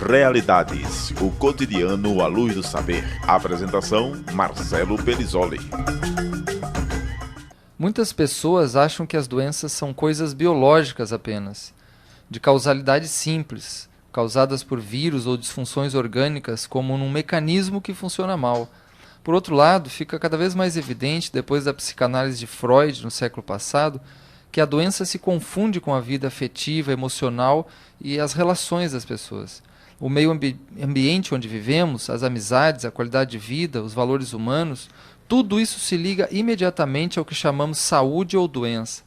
Realidades, o cotidiano à luz do saber. Apresentação, Marcelo Pelizoli. Muitas pessoas acham que as doenças são coisas biológicas apenas, de causalidade simples, causadas por vírus ou disfunções orgânicas, como num mecanismo que funciona mal. Por outro lado, fica cada vez mais evidente, depois da psicanálise de Freud no século passado, que a doença se confunde com a vida afetiva, emocional e as relações das pessoas. O meio ambiente onde vivemos, as amizades, a qualidade de vida, os valores humanos, tudo isso se liga imediatamente ao que chamamos saúde ou doença.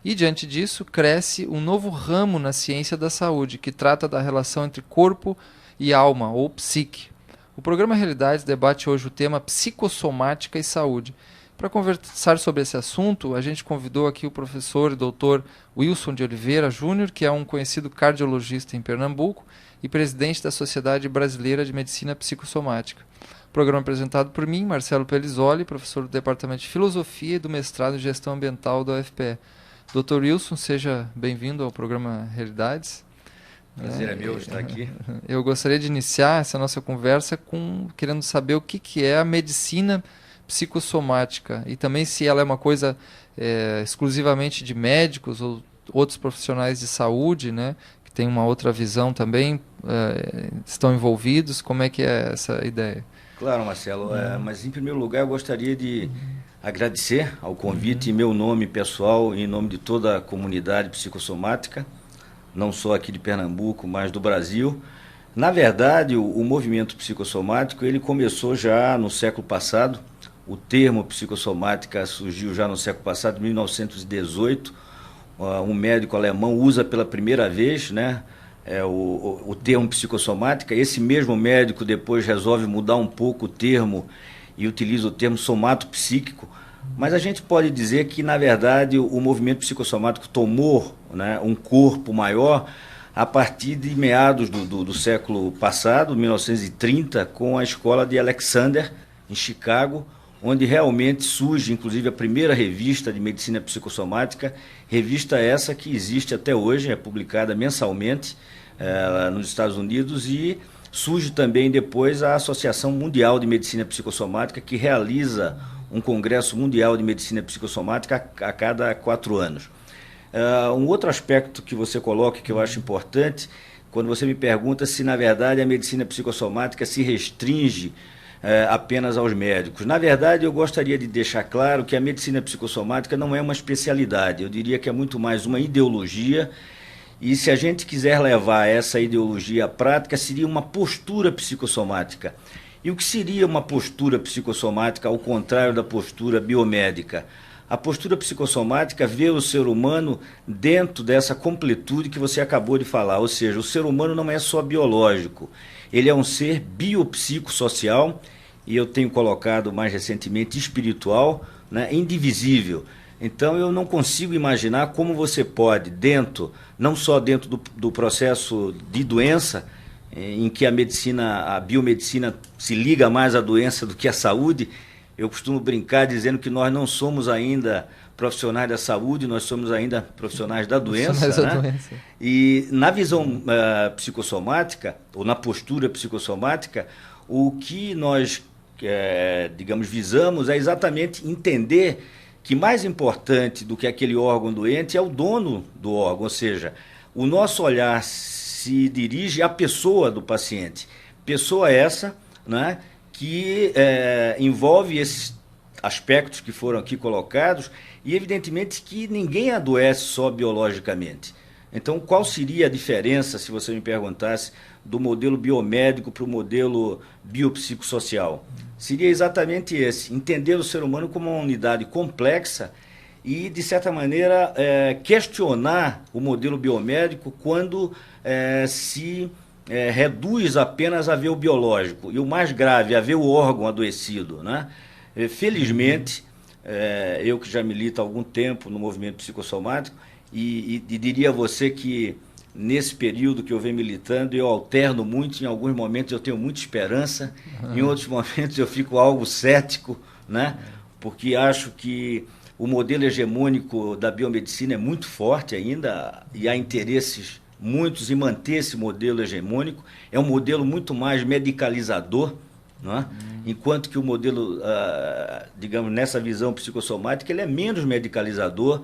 E, diante disso, cresce um novo ramo na ciência da saúde, que trata da relação entre corpo e alma, ou psique. O programa Realidades debate hoje o tema psicossomática e saúde. Para conversar sobre esse assunto, a gente convidou aqui o professor e doutor Wilson de Oliveira Júnior, que é um conhecido cardiologista em Pernambuco e presidente da Sociedade Brasileira de Medicina Psicossomática. Programa apresentado por mim, Marcelo Pelizoli, professor do Departamento de Filosofia e do mestrado em Gestão Ambiental da UFPE. Dr. Wilson, seja bem-vindo ao programa Realidades. Prazer é meu estar aqui. Eu gostaria de iniciar essa nossa conversa querendo saber o que é a medicina psicossomática e também se ela é uma coisa exclusivamente de médicos ou outros profissionais de saúde, né, que tem uma outra visão também, estão envolvidos. Como é que é essa ideia? Claro, Marcelo, mas em primeiro lugar eu gostaria de agradecer ao convite em meu nome pessoal e em nome de toda a comunidade psicossomática, não só aqui de Pernambuco, mas do Brasil. Na verdade, o movimento psicossomático ele começou já no século passado. O termo psicossomática surgiu já no século passado, em 1918. Um médico alemão usa pela primeira vez, né, o termo psicossomática. Esse mesmo médico depois resolve mudar um pouco o termo e utiliza o termo somatopsíquico. Mas a gente pode dizer que, na verdade, o movimento psicossomático tomou, né, um corpo maior a partir de meados do século passado, 1930, com a escola de Alexander, em Chicago, onde realmente surge, inclusive, a primeira revista de medicina psicossomática, revista essa que existe até hoje, é publicada mensalmente nos Estados Unidos, e surge também depois a Associação Mundial de Medicina Psicossomática, que realiza um congresso mundial de medicina psicossomática a cada 4 anos. Um outro aspecto que você coloca, que eu acho importante, quando você me pergunta se, na verdade, a medicina psicossomática se restringe apenas aos médicos. Na verdade, eu gostaria de deixar claro que a medicina psicossomática não é uma especialidade, eu diria que é muito mais uma ideologia, e se a gente quiser levar essa ideologia à prática, seria uma postura psicossomática. E o que seria uma postura psicossomática ao contrário da postura biomédica? A postura psicossomática vê o ser humano dentro dessa completude que você acabou de falar, ou seja, o ser humano não é só biológico, ele é um ser biopsicossocial, e eu tenho colocado mais recentemente espiritual, né, indivisível. Então eu não consigo imaginar como você pode, não só dentro do processo de doença, em que a biomedicina se liga mais à doença do que à saúde. Eu costumo brincar dizendo que nós não somos ainda profissionais da saúde, nós somos ainda profissionais da doença. Né? E na visão psicossomática, ou na postura psicossomática, o que nós, digamos, visamos é exatamente entender que mais importante do que aquele órgão doente é o dono do órgão, ou seja, o nosso olhar se dirige à pessoa do paciente. Pessoa essa, né, que envolve esses aspectos que foram aqui colocados, e evidentemente que ninguém adoece só biologicamente. Então, qual seria a diferença, se você me perguntasse, do modelo biomédico para o modelo biopsicossocial? Seria exatamente esse, entender o ser humano como uma unidade complexa e, de certa maneira, questionar o modelo biomédico quando se reduz apenas a ver o biológico, e o mais grave, a ver o órgão adoecido, né? Felizmente, eu que já milito há algum tempo no movimento psicossomático, e diria a você que nesse período que eu venho militando, eu alterno muito, em alguns momentos eu tenho muita esperança, em outros momentos eu fico algo cético, né? Porque acho que o modelo hegemônico da biomedicina é muito forte ainda, e há interesses muitos em manter esse modelo hegemônico. É um modelo muito mais medicalizador, não é? Enquanto que o modelo, digamos, nessa visão psicossomática, ele é menos medicalizador.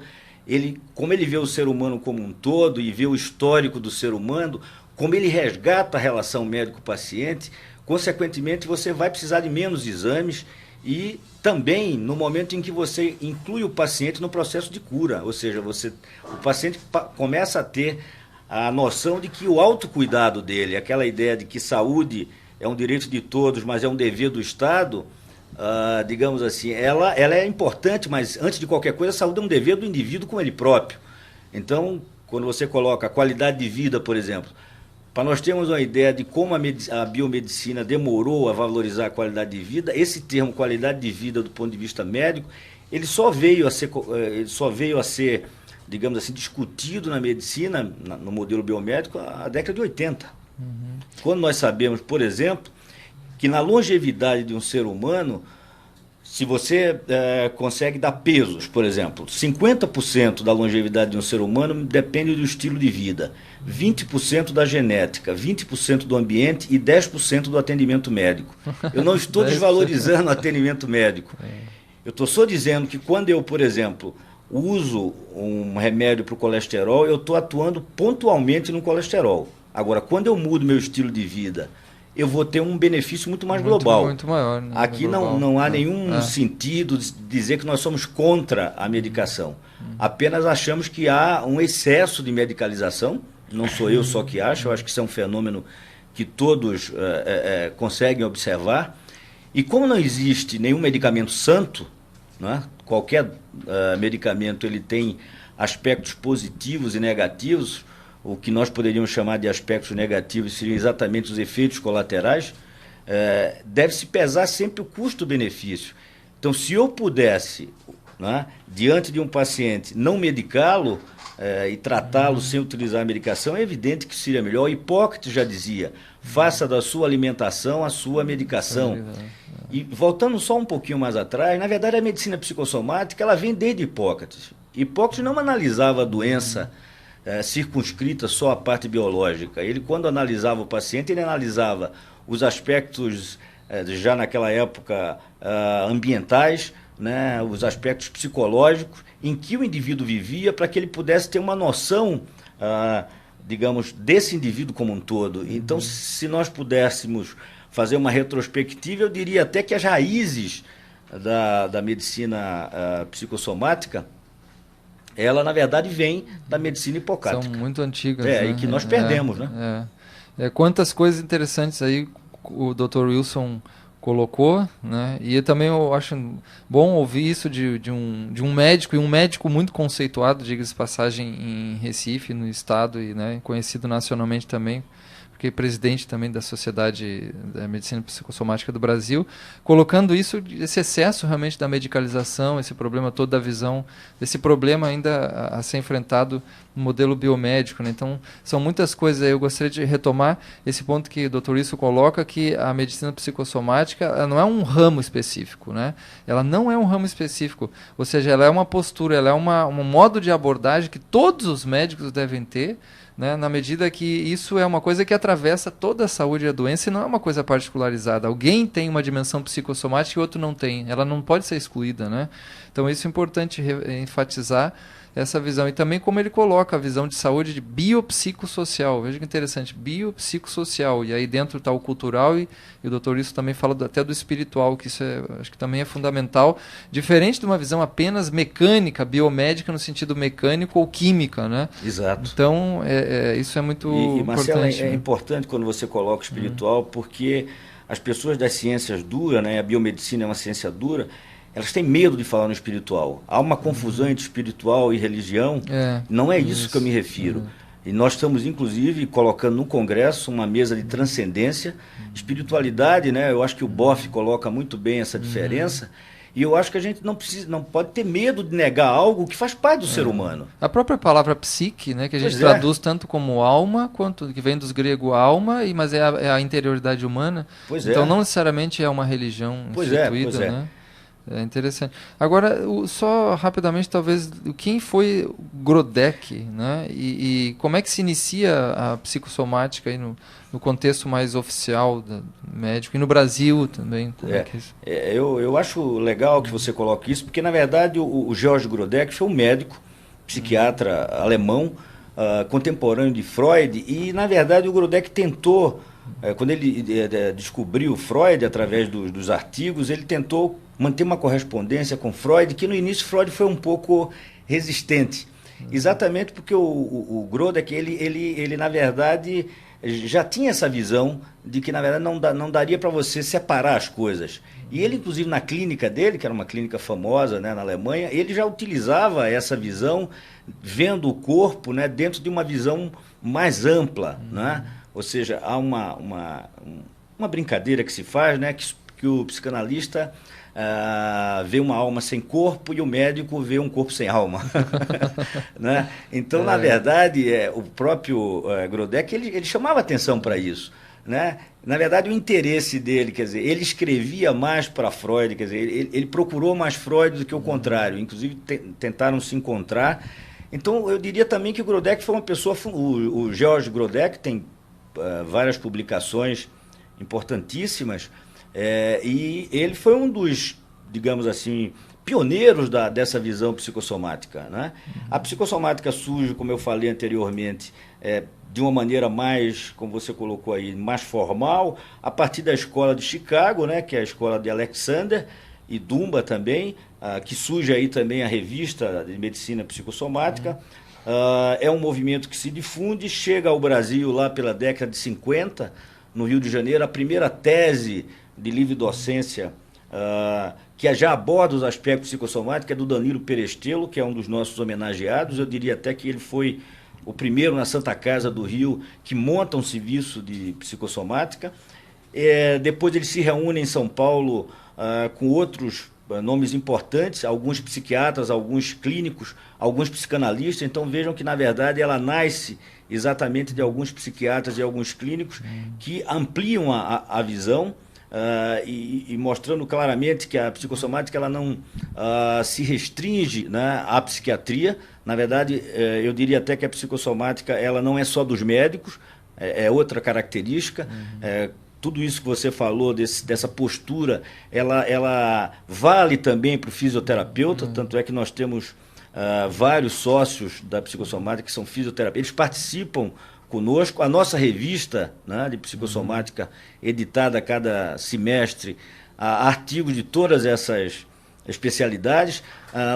Como ele vê o ser humano como um todo e vê o histórico do ser humano, como ele resgata a relação médico-paciente, consequentemente você vai precisar de menos exames e também no momento em que você inclui o paciente no processo de cura, ou seja, o paciente começa a ter a noção de que o autocuidado dele, aquela ideia de que saúde é um direito de todos, mas é um dever do Estado, digamos assim, ela é importante, mas antes de qualquer coisa, a saúde é um dever do indivíduo com ele próprio. Então, quando você coloca a qualidade de vida, por exemplo, para nós termos uma ideia de como a biomedicina demorou a valorizar a qualidade de vida, esse termo qualidade de vida do ponto de vista médico, ele só veio a ser, digamos assim, discutido na medicina, no modelo biomédico, a década de 80. Quando nós sabemos, por exemplo, que na longevidade de um ser humano, se você consegue dar pesos, por exemplo, 50% da longevidade de um ser humano depende do estilo de vida, 20% da genética, 20% do ambiente e 10% do atendimento médico. Eu não estou desvalorizando o atendimento médico. Eu estou só dizendo que quando eu, por exemplo, uso um remédio para o colesterol, eu estou atuando pontualmente no colesterol. Agora, quando eu mudo meu estilo de vida, eu vou ter um benefício muito mais global. Muito maior. Né? Aqui não há nenhum sentido de dizer que nós somos contra a medicação. Apenas achamos que há um excesso de medicalização. Não sou eu só que acho, eu acho que isso é um fenômeno que todos conseguem observar. E como não existe nenhum medicamento santo, né? Qualquer medicamento ele tem aspectos positivos e negativos. O que nós poderíamos chamar de aspectos negativos seriam exatamente os efeitos colaterais. Deve-se pesar sempre o custo-benefício. Então, se eu pudesse, né, diante de um paciente, não medicá-lo e tratá-lo sem utilizar a medicação, é evidente que seria melhor. Hipócrates já dizia, faça da sua alimentação a sua medicação. E voltando só um pouquinho mais atrás, na verdade a medicina psicossomática ela vem desde Hipócrates. Hipócrates não analisava a doença circunscrita só à parte biológica. Ele, quando analisava o paciente, ele analisava os aspectos, já naquela época, ambientais, né, os aspectos psicológicos, em que o indivíduo vivia, para que ele pudesse ter uma noção, digamos, desse indivíduo como um todo. Então, se nós pudéssemos fazer uma retrospectiva, eu diria até que as raízes da medicina psicossomática, ela, na verdade, vem da medicina hipocrática. São muito antigas. Né? E que nós perdemos, né? Quantas coisas interessantes aí o Dr. Wilson colocou, né? E também eu acho bom ouvir isso de um médico, e um médico muito conceituado, diga-se de passagem, em Recife, no estado, e né, conhecido nacionalmente também, porque é presidente também da Sociedade da Medicina Psicossomática do Brasil, colocando isso, esse excesso realmente da medicalização, esse problema todo da visão, esse problema ainda a ser enfrentado no modelo biomédico. Né? Então, são muitas coisas aí. Eu gostaria de retomar esse ponto que o Dr. Isso coloca, que a medicina psicossomática ela não é um ramo específico. Né? Ela não é um ramo específico, ou seja, ela é uma postura, ela é um modo de abordagem que todos os médicos devem ter, né, na medida que isso é uma coisa que atravessa toda a saúde e a doença e não é uma coisa particularizada. Alguém tem uma dimensão psicossomática e outro não tem. Ela não pode ser excluída. Né? Então isso é importante enfatizar essa visão. E também como ele coloca a visão de saúde de biopsicossocial. Veja que interessante, biopsicossocial. E aí dentro está o cultural e o doutor Isso também fala até do espiritual, que isso acho que também é fundamental. Diferente de uma visão apenas mecânica, biomédica no sentido mecânico ou química. Né? Exato. Então isso é muito importante. Marcelo, é importante quando você coloca o espiritual, porque as pessoas das ciências duras, né, a biomedicina é uma ciência dura, elas têm medo de falar no espiritual. Há uma confusão entre espiritual e religião. Não é isso que eu me refiro. E nós estamos, inclusive, colocando no Congresso uma mesa de transcendência. Espiritualidade, né? Eu acho que o Boff coloca muito bem essa diferença. E eu acho que a gente não pode ter medo de negar algo que faz parte do ser humano. A própria palavra psique, né, que a gente traduz tanto como alma, quanto que vem dos grego alma, mas é a interioridade humana. Então não necessariamente é uma religião instituída. Né? É interessante. Agora, só rapidamente, talvez, quem foi Grodek, né? E como é que se inicia a psicossomática aí no contexto mais oficial do médico? E no Brasil também, como é que é isso? Eu acho legal que você coloque isso, porque, na verdade, o George Grodek foi um médico, psiquiatra alemão, contemporâneo de Freud, e, na verdade, o Grodek tentou, quando ele descobriu Freud, através dos artigos, ele tentou manter uma correspondência com Freud, que no início Freud foi um pouco resistente. Exatamente porque o Grodek, ele na verdade, já tinha essa visão de que, na verdade, não daria para você separar as coisas. E ele, inclusive, na clínica dele, que era uma clínica famosa, né, na Alemanha, ele já utilizava essa visão, vendo o corpo, né, dentro de uma visão mais ampla, né? Ou seja, há uma brincadeira que se faz, né, que o psicanalista vê uma alma sem corpo e o médico vê um corpo sem alma. Né? Então, na verdade, o próprio Grodek, ele chamava atenção para isso. Né? Na verdade, o interesse dele, quer dizer, ele escrevia mais para Freud, quer dizer, ele procurou mais Freud do que o contrário, inclusive tentaram se encontrar. Então, eu diria também que o Grodek foi uma pessoa, o George Grodek tem várias publicações importantíssimas, e ele foi um dos, digamos assim, pioneiros dessa visão psicossomática. Né? A psicossomática surge, como eu falei anteriormente, de uma maneira mais, como você colocou aí, mais formal, a partir da escola de Chicago, né, que é a escola de Alexander e Dumba também, que surge aí também a revista de medicina psicossomática. É um movimento que se difunde, chega ao Brasil lá pela década de 50, no Rio de Janeiro, a primeira tese de livre docência que já aborda os aspectos psicossomáticos é do Danilo Perestelo, que é um dos nossos homenageados. Eu diria até que ele foi o primeiro na Santa Casa do Rio que monta um serviço de psicossomática. Depois ele se reúne em São Paulo com outros nomes importantes, alguns psiquiatras, alguns clínicos, alguns psicanalistas. Então vejam que, na verdade, ela nasce exatamente de alguns psiquiatras e alguns clínicos que ampliam a visão, e mostrando claramente que a psicossomática ela não se restringe, né, à psiquiatria. Na verdade, eu diria até que a psicossomática ela não é só dos médicos, é outra característica. Tudo isso que você falou, dessa postura, ela vale também para o fisioterapeuta, tanto é que nós temos vários sócios da psicossomática que são fisioterapeutas, eles participam conosco. A nossa revista, né, de psicossomática, editada a cada semestre, artigos de todas essas especialidades.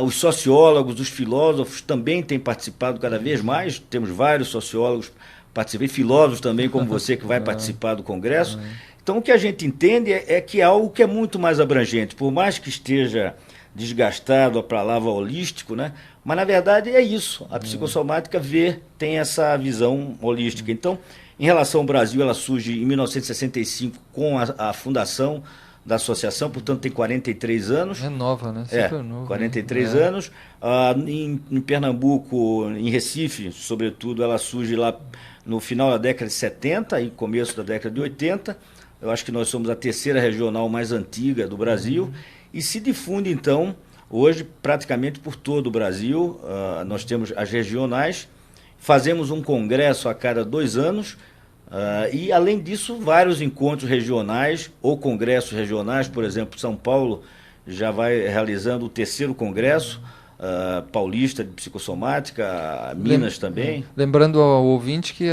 Os sociólogos, os filósofos também têm participado cada vez mais, temos vários sociólogos participando, filósofos também, como você, que vai participar do congresso. Então, o que a gente entende é que é algo que é muito mais abrangente, por mais que esteja desgastado a palavra holístico, né? Mas, na verdade, é isso. A psicossomática tem essa visão holística. Então, em relação ao Brasil, ela surge em 1965 com a fundação da associação, portanto, tem 43 anos. É nova, né? Super nova. 43 anos. Em Pernambuco, em Recife, sobretudo, ela surge lá no final da década de 70 e começo da década de 80. Eu acho que nós somos a terceira regional mais antiga do Brasil. E se difunde, então, hoje, praticamente por todo o Brasil. Nós temos as regionais, fazemos um congresso a cada 2 anos, e, além disso, vários encontros regionais ou congressos regionais. Por exemplo, São Paulo já vai realizando o 3º congresso paulista de psicossomática, Minas também. Lembrando ao ouvinte que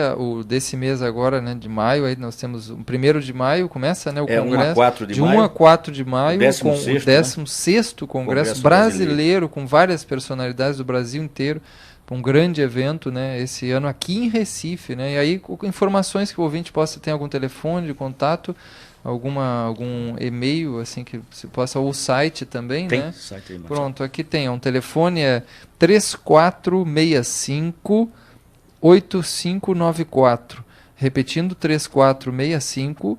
desse mês agora, né, de maio, aí nós temos o 1º de maio, começa, né, o congresso. 1 a 4 de maio. 1 a 4 de maio, com o 16º, 16º Congresso Brasileiro, com várias personalidades do Brasil inteiro. Um grande evento, né, esse ano aqui em Recife, né, e aí informações que o ouvinte tem algum telefone de contato, algum e-mail assim que se possa, ou site também, tem, né? Site aí, pronto, aqui tem um telefone, 3465 8594, repetindo, 3465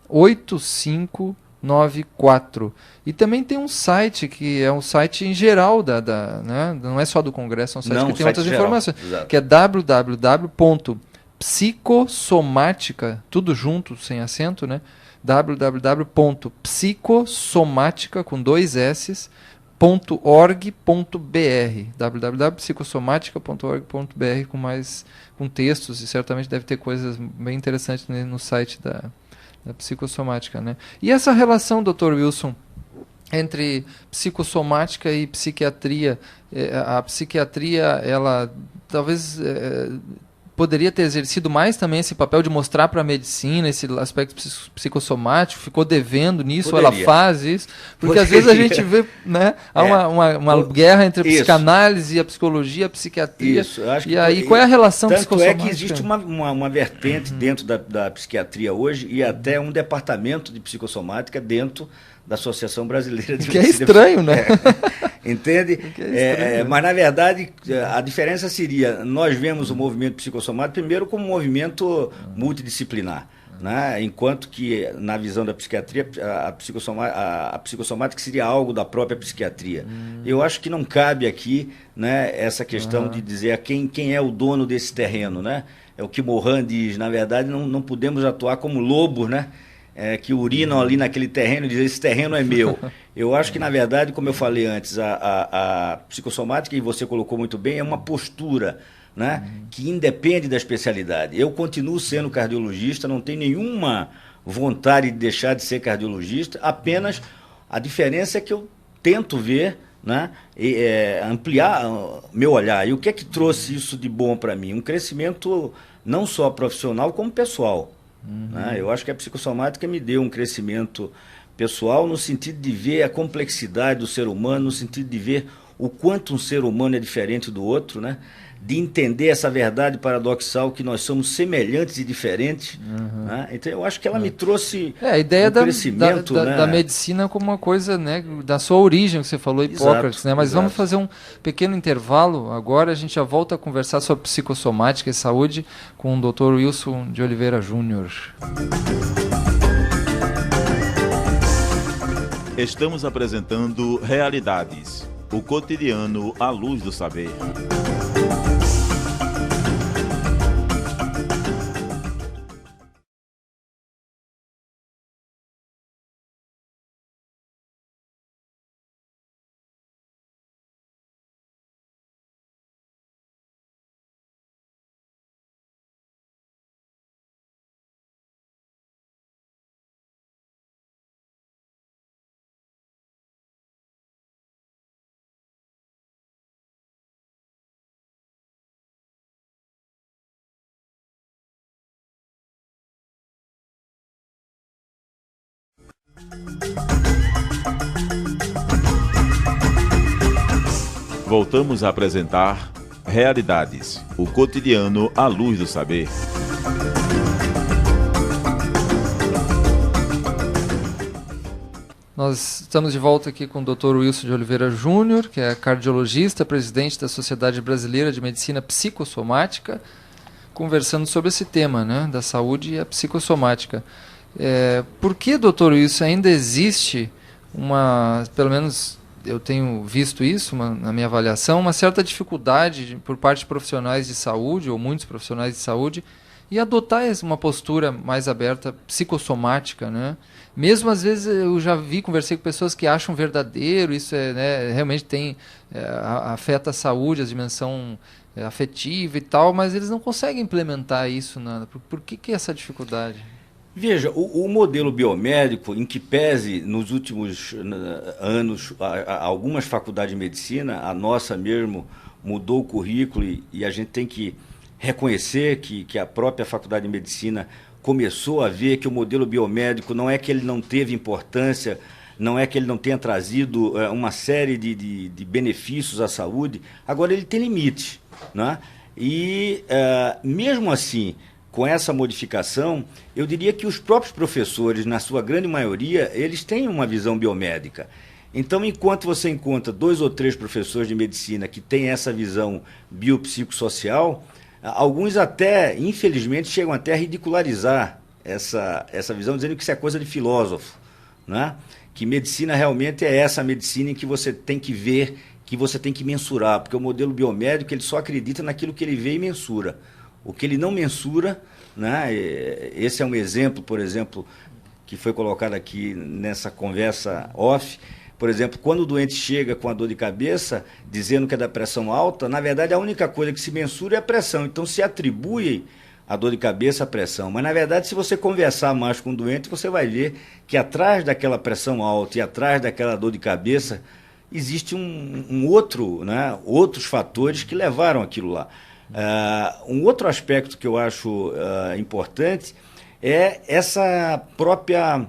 8594. E também tem um site que é um site em geral né? Não é só do Congresso, é um site que tem outras informações, que é www.psicossomática, tudo junto, sem acento, né? www.psicosomática, com 2 S's, .org.br, www.psicosomática.org.br, com textos, e certamente deve ter coisas bem interessantes no site da psicossomática, né? E essa relação, Dr. Wilson, entre psicossomática e psiquiatria, a psiquiatria, ela talvez poderia ter exercido mais também esse papel de mostrar para a medicina esse aspecto psicossomático, ficou devendo nisso, Poderia. ela faz isso, porque Poderia. às vezes a gente vê, né, há uma guerra entre a Isso. psicanálise, a psicologia, a psiquiatria, Isso, eu acho e que aí qual é a relação tanto psicossomática? é que existe uma vertente dentro da psiquiatria hoje e até um departamento de psicossomática dentro da Associação Brasileira de Que é Medicina. estranho, né? Entende? Que é estranho, né? Mas, na verdade, a diferença seria, nós vemos o movimento psicossomático primeiro como um movimento multidisciplinar, né? Enquanto que, na visão da psiquiatria, a psicossomática seria algo da própria psiquiatria. Eu acho que não cabe aqui, né, essa questão de dizer quem é o dono desse terreno, né? É o que Morin diz, na verdade, não podemos atuar como lobos, né? Que urinam ali naquele terreno e dizem, esse terreno é meu. Eu acho que, na verdade, como eu falei antes, a psicossomática, e você colocou muito bem, é uma postura, né, que independe da especialidade. Eu continuo sendo cardiologista, não tenho nenhuma vontade de deixar de ser cardiologista, apenas a diferença é que eu tento ver, né, ampliar meu olhar. E o que é que trouxe isso de bom para mim? Um crescimento não só profissional, como pessoal. Eu acho que a psicossomática me deu um crescimento pessoal no sentido de ver a complexidade do ser humano, no sentido de ver o quanto um ser humano é diferente do outro, né? De entender essa verdade paradoxal que nós somos semelhantes e diferentes. Né? Então eu acho que ela me trouxe a ideia crescimento, né? da medicina como uma coisa, né, da sua origem, que você falou, Hipócrates, né? Mas vamos fazer um pequeno intervalo agora, a gente já volta a conversar sobre psicossomática e saúde com o Dr. Wilson de Oliveira Júnior. Estamos apresentando Realidades, o cotidiano à luz do saber. Voltamos a apresentar Realidades, o cotidiano à luz do saber. Nós estamos de volta aqui com o Dr. Wilson de Oliveira Júnior, que é cardiologista, presidente da Sociedade Brasileira de Medicina Psicossomática, conversando sobre esse tema, né, da saúde e a psicossomática. Por que, Dr. Wilson, ainda existe pelo menos eu tenho visto isso na minha avaliação, uma certa dificuldade por parte de profissionais de saúde, ou muitos profissionais de saúde, e adotar uma postura mais aberta, psicossomática, né? Mesmo às vezes eu já conversei com pessoas que acham verdadeiro, isso realmente afeta a saúde, a dimensão afetiva e tal, mas eles não conseguem implementar isso. Por que essa dificuldade? Veja, o modelo biomédico, em que pese nos últimos anos algumas faculdades de medicina, a nossa mesmo mudou o currículo e a gente tem que reconhecer que a própria faculdade de medicina começou a ver que o modelo biomédico não é que ele não teve importância, não é que ele não tenha trazido uma série de benefícios à saúde, agora ele tem limite, né? E mesmo assim, com essa modificação, eu diria que os próprios professores, na sua grande maioria, eles têm uma visão biomédica. Então, enquanto você encontra 2 ou 3 professores de medicina que têm essa visão biopsicossocial, alguns até, infelizmente, chegam até a ridicularizar essa visão, dizendo que isso é coisa de filósofo, né? Que medicina realmente é essa medicina em que você tem que ver, que você tem que mensurar, porque o modelo biomédico ele só acredita naquilo que ele vê e mensura. O que ele não mensura, né? Esse é um exemplo, por exemplo, que foi colocado aqui nessa conversa off. Por exemplo, quando o doente chega com a dor de cabeça, dizendo que é da pressão alta, na verdade a única coisa que se mensura é a pressão. Então se atribui a dor de cabeça à pressão. Mas na verdade, se você conversar mais com o doente, você vai ver que atrás daquela pressão alta e atrás daquela dor de cabeça, existe outros fatores que levaram aquilo lá. Um outro aspecto que eu acho importante é essa própria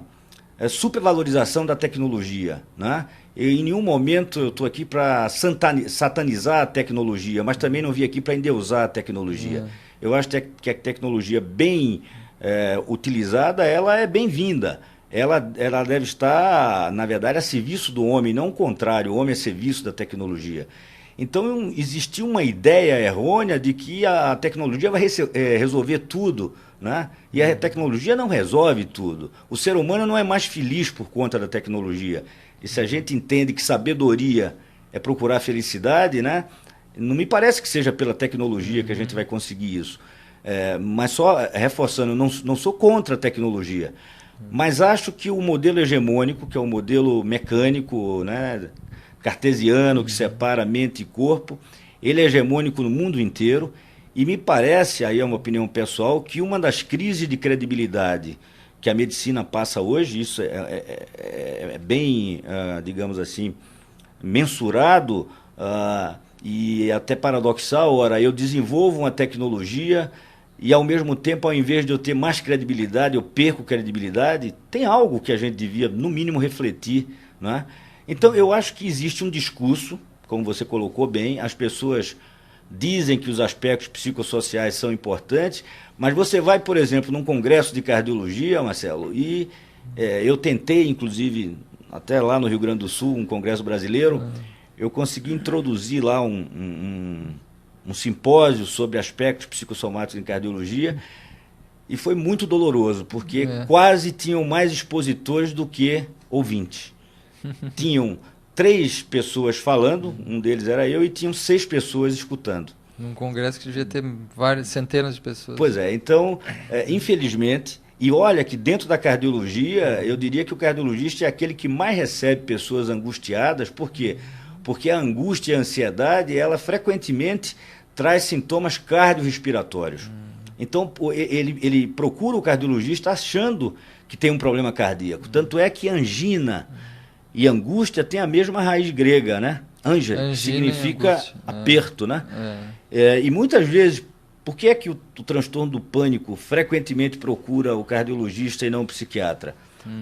supervalorização da tecnologia, né? E em nenhum momento eu estou aqui para satanizar a tecnologia, mas também não vim aqui para endeusar a tecnologia. Eu acho que a tecnologia bem utilizada, ela é bem-vinda. Ela deve estar, na verdade, a serviço do homem, não o contrário, o homem é a serviço da tecnologia. Então, existiu uma ideia errônea de que a tecnologia vai resolver tudo, né? E a tecnologia não resolve tudo. O ser humano não é mais feliz por conta da tecnologia. E se a gente entende que sabedoria é procurar felicidade, né? Não me parece que seja pela tecnologia que a gente vai conseguir isso. Mas só reforçando, não sou contra a tecnologia, mas acho que o modelo hegemônico, que é o modelo mecânico, né, cartesiano, que separa mente e corpo, ele é hegemônico no mundo inteiro, e me parece, aí é uma opinião pessoal, que uma das crises de credibilidade que a medicina passa hoje, isso é bem, digamos assim, mensurado, e até paradoxal. Ora, eu desenvolvo uma tecnologia e, ao mesmo tempo, ao invés de eu ter mais credibilidade, eu perco credibilidade. Tem algo que a gente devia, no mínimo, refletir, né? Então, eu acho que existe um discurso, como você colocou bem, as pessoas dizem que os aspectos psicossociais são importantes, mas você vai, por exemplo, num congresso de cardiologia, Marcelo, e eu tentei, inclusive, até lá no Rio Grande do Sul, um congresso brasileiro, eu consegui introduzir lá um simpósio sobre aspectos psicossomáticos em cardiologia, e foi muito doloroso, porque quase tinham mais expositores do que ouvintes. Tinham 3 pessoas falando, um deles era eu, e tinham 6 pessoas escutando. Num congresso que devia ter centenas de pessoas. Pois é, então, infelizmente, e olha que dentro da cardiologia, eu diria que o cardiologista é aquele que mais recebe pessoas angustiadas. Por quê? Porque a angústia e a ansiedade, ela frequentemente traz sintomas cardiorrespiratórios. Então, ele procura o cardiologista achando que tem um problema cardíaco. Tanto é que angina e angústia têm a mesma raiz grega, né? Angina significa aperto, né? E muitas vezes, por que é que o transtorno do pânico frequentemente procura o cardiologista e não o psiquiatra?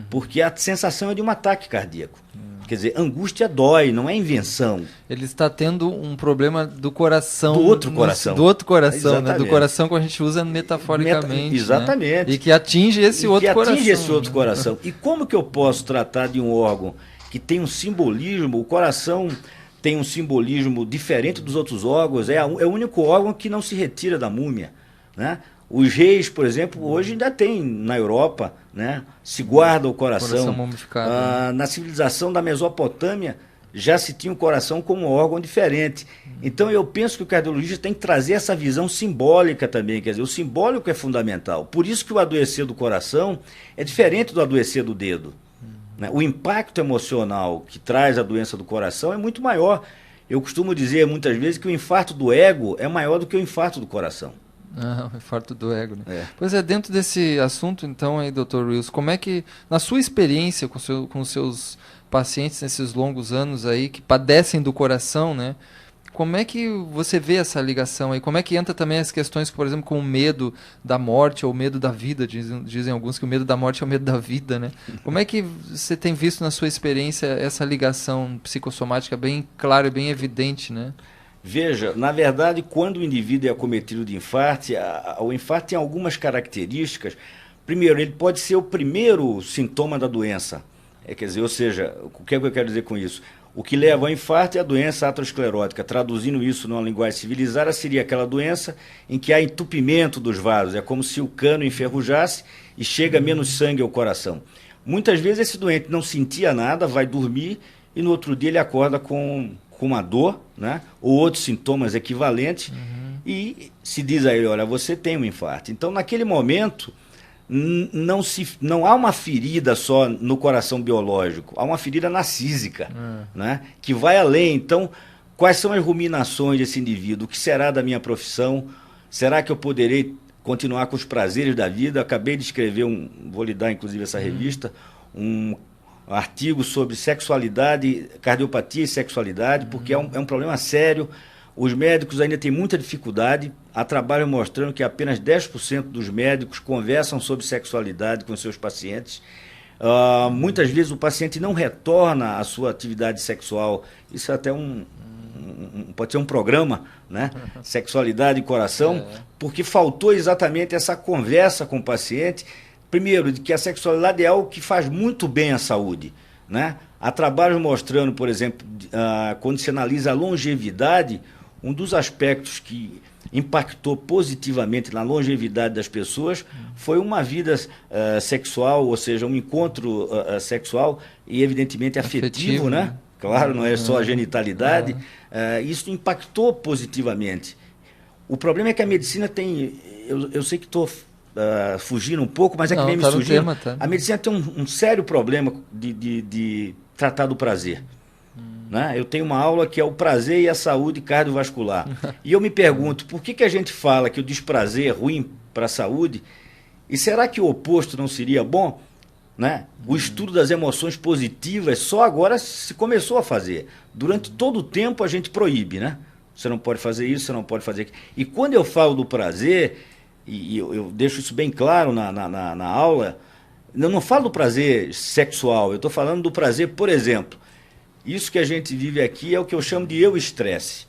Porque a sensação é de um ataque cardíaco. Quer dizer, angústia dói, não é invenção. Ele está tendo um problema do coração. Do outro coração. Do outro coração, né? Do coração que a gente usa metaforicamente. Exatamente. Né? E que atinge esse outro coração. Que atinge esse outro coração. E como que eu posso tratar de um órgão que tem um simbolismo? O coração tem um simbolismo diferente dos outros órgãos. É o único órgão que não se retira da múmia, né? Os reis, por exemplo, hoje ainda tem na Europa, né? Se guarda o coração mumificado. Na civilização da Mesopotâmia já se tinha o coração como um órgão diferente. Então eu penso que o cardiologista tem que trazer essa visão simbólica também, quer dizer, o simbólico é fundamental. Por isso que o adoecer do coração é diferente do adoecer do dedo, né? O impacto emocional que traz a doença do coração é muito maior. Eu costumo dizer muitas vezes que o infarto do ego é maior do que o infarto do coração. O infarto do ego, né? Pois é, dentro desse assunto, então, aí, Dr. Wilson, como é que, na sua experiência com os seus pacientes nesses longos anos aí, que padecem do coração, né? Como é que você vê essa ligação aí? Como é que entra também as questões, por exemplo, com o medo da morte ou o medo da vida? Dizem alguns que o medo da morte é o medo da vida, né? Como é que você tem visto na sua experiência essa ligação psicossomática bem clara e bem evidente, né? Veja, na verdade, quando o indivíduo é acometido de infarto, o infarto tem algumas características. Primeiro, ele pode ser o primeiro sintoma da doença. Quer dizer, ou seja, o que é que eu quero dizer com isso? O que leva ao infarto é a doença aterosclerótica. Traduzindo isso numa linguagem civilizada, seria aquela doença em que há entupimento dos vasos. É como se o cano enferrujasse e chega menos sangue ao coração. Muitas vezes esse doente não sentia nada, vai dormir e no outro dia ele acorda com uma dor, né? Ou outros sintomas equivalentes, e se diz a ele, olha, você tem um infarto. Então, naquele momento, não há uma ferida só no coração biológico, há uma ferida narcísica, né? Que vai além. Então, quais são as ruminações desse indivíduo? O que será da minha profissão? Será que eu poderei continuar com os prazeres da vida? Acabei de escrever, vou lhe dar inclusive essa revista, um artigo sobre sexualidade, cardiopatia e sexualidade, porque é um problema sério. Os médicos ainda têm muita dificuldade. Há trabalho mostrando que apenas 10% dos médicos conversam sobre sexualidade com seus pacientes. Muitas vezes o paciente não retorna à sua atividade sexual. Isso é até pode ser um programa, né? Sexualidade e coração, porque faltou exatamente essa conversa com o paciente. Primeiro, de que a sexualidade é algo que faz muito bem à saúde, né? Há trabalhos mostrando, por exemplo, quando se analisa a longevidade, um dos aspectos que impactou positivamente na longevidade das pessoas foi uma vida sexual, ou seja, um encontro sexual e evidentemente afetivo, né? Claro, não é só a genitalidade. Isso impactou positivamente. O problema é que a medicina tem... Eu sei que estou fugindo um pouco, mas é que nem me surgiu. A medicina tem um sério problema de tratar do prazer. Né? Eu tenho uma aula que é o prazer e a saúde cardiovascular. E eu me pergunto, por que a gente fala que o desprazer é ruim para a saúde? E será que o oposto não seria bom? Né? O estudo das emoções positivas só agora se começou a fazer. Durante todo o tempo a gente proíbe, né? Você não pode fazer isso, você não pode fazer aquilo. E quando eu falo do prazer, e eu deixo isso bem claro na aula, eu não falo do prazer sexual, eu estou falando do prazer, por exemplo, isso que a gente vive aqui é o que eu chamo de eu-estresse.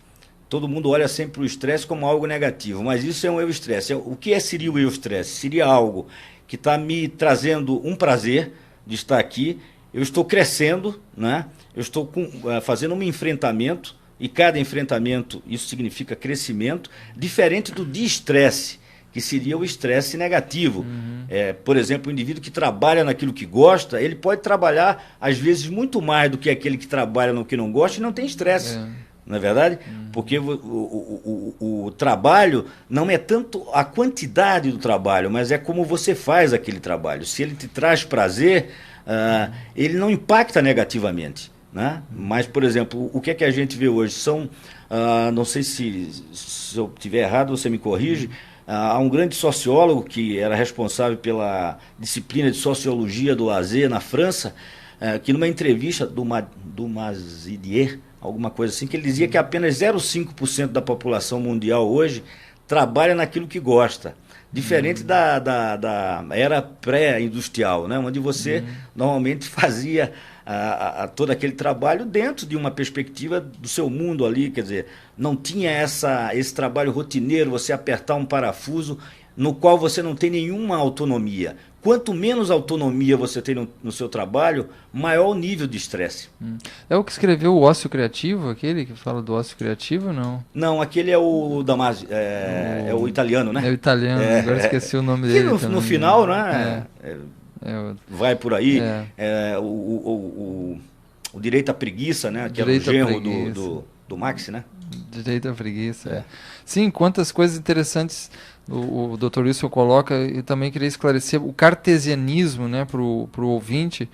Todo mundo olha sempre o estresse como algo negativo, mas isso é um eu-estresse. O que seria o eu-estresse? Seria algo que está me trazendo um prazer de estar aqui, eu estou crescendo, né? Eu estou fazendo um enfrentamento, e cada enfrentamento, isso significa crescimento, diferente do de estresse, que seria o estresse negativo. Por exemplo, o indivíduo que trabalha naquilo que gosta, ele pode trabalhar, às vezes, muito mais do que aquele que trabalha no que não gosta e não tem estresse. Não é verdade? Porque o trabalho não é tanto a quantidade do trabalho, mas é como você faz aquele trabalho. Se ele te traz prazer, ele não impacta negativamente. Né? Mas, por exemplo, o que é que a gente vê hoje? Não sei se eu estiver errado, você me corrige. Há um grande sociólogo que era responsável pela disciplina de Sociologia do Lazer na França, que numa entrevista do Mazidier, alguma coisa assim, que ele dizia que apenas 0,5% da população mundial hoje trabalha naquilo que gosta. Diferente da era pré-industrial, né? Onde você normalmente fazia todo aquele trabalho dentro de uma perspectiva do seu mundo ali, quer dizer, não tinha esse trabalho rotineiro, você apertar um parafuso no qual você não tem nenhuma autonomia. Quanto menos autonomia você tem no seu trabalho, maior o nível de estresse. É o que escreveu o Ócio Criativo, aquele que fala do ócio criativo, não? Não, aquele é o Damasio, é o italiano, né? É o italiano, agora esqueci o nome dele. No final, né? Vai por aí. O Direito à Preguiça, né? Que era o genro do Marx, né? Direito à Preguiça. Sim, quantas coisas interessantes o Dr. Wilson coloca. Eu também queria esclarecer o cartesianismo, né, para o ouvinte.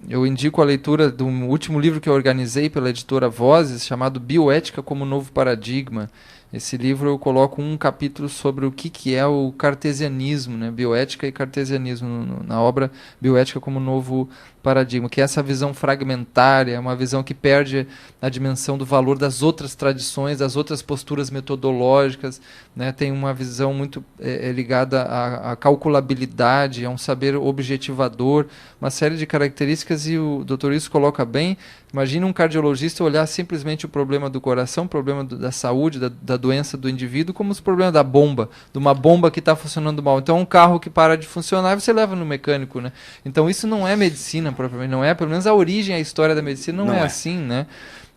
Eu indico a leitura do último livro que eu organizei pela editora Vozes, chamado Bioética como Novo Paradigma. Esse livro eu coloco um capítulo sobre o que é o cartesianismo, né? Bioética e cartesianismo, na obra Bioética como Novo Paradigma, que é essa visão fragmentária, uma visão que perde a dimensão do valor das outras tradições, das outras posturas metodológicas, né? Tem uma visão muito ligada à calculabilidade, a um saber objetivador, uma série de características, e o Dr. Isso coloca bem. Imagina um cardiologista olhar simplesmente o problema do coração, o problema da saúde, da doença do indivíduo, como os problemas da bomba, de uma bomba que está funcionando mal. Então, um carro que para de funcionar, você leva no mecânico, né? Então, isso não é medicina propriamente, não é, pelo menos a origem, a história da medicina não é assim, né?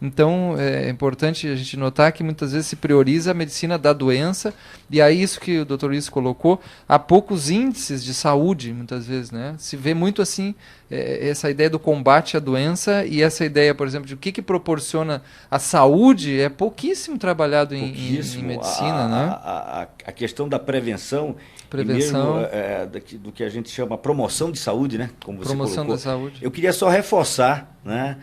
Então, é importante a gente notar que muitas vezes se prioriza a medicina da doença, e aí isso que o Dr. Luiz colocou, há poucos índices de saúde, muitas vezes, né? Se vê muito assim, essa ideia do combate à doença e essa ideia, por exemplo, de o que proporciona a saúde é pouquíssimo trabalhado em medicina, né? A questão da prevenção. Prevenção. E mesmo, do que a gente chama promoção de saúde, né? Como você Promoção colocou. da saúde. Eu queria só reforçar, né,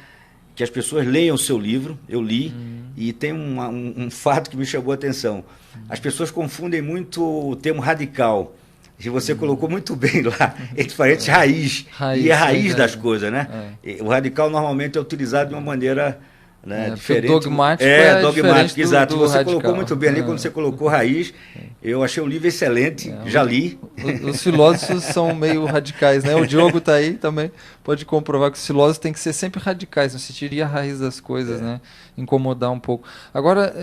que as pessoas leiam o seu livro. Eu li, e tem um fato que me chamou a atenção. As pessoas confundem muito o termo radical. E você colocou muito bem lá, é diferente raiz. E é raiz das coisas, né? O radical normalmente é utilizado de uma maneira, né, diferente. O dogmático dogmático, exato. Do você radical. colocou muito bem ali quando você colocou raiz. Eu achei o livro excelente, já li. Os filósofos são meio radicais, né? O Diogo está aí também, pode comprovar que os filósofos têm que ser sempre radicais, não se tiria a raiz das coisas, né? Incomodar um pouco. Agora,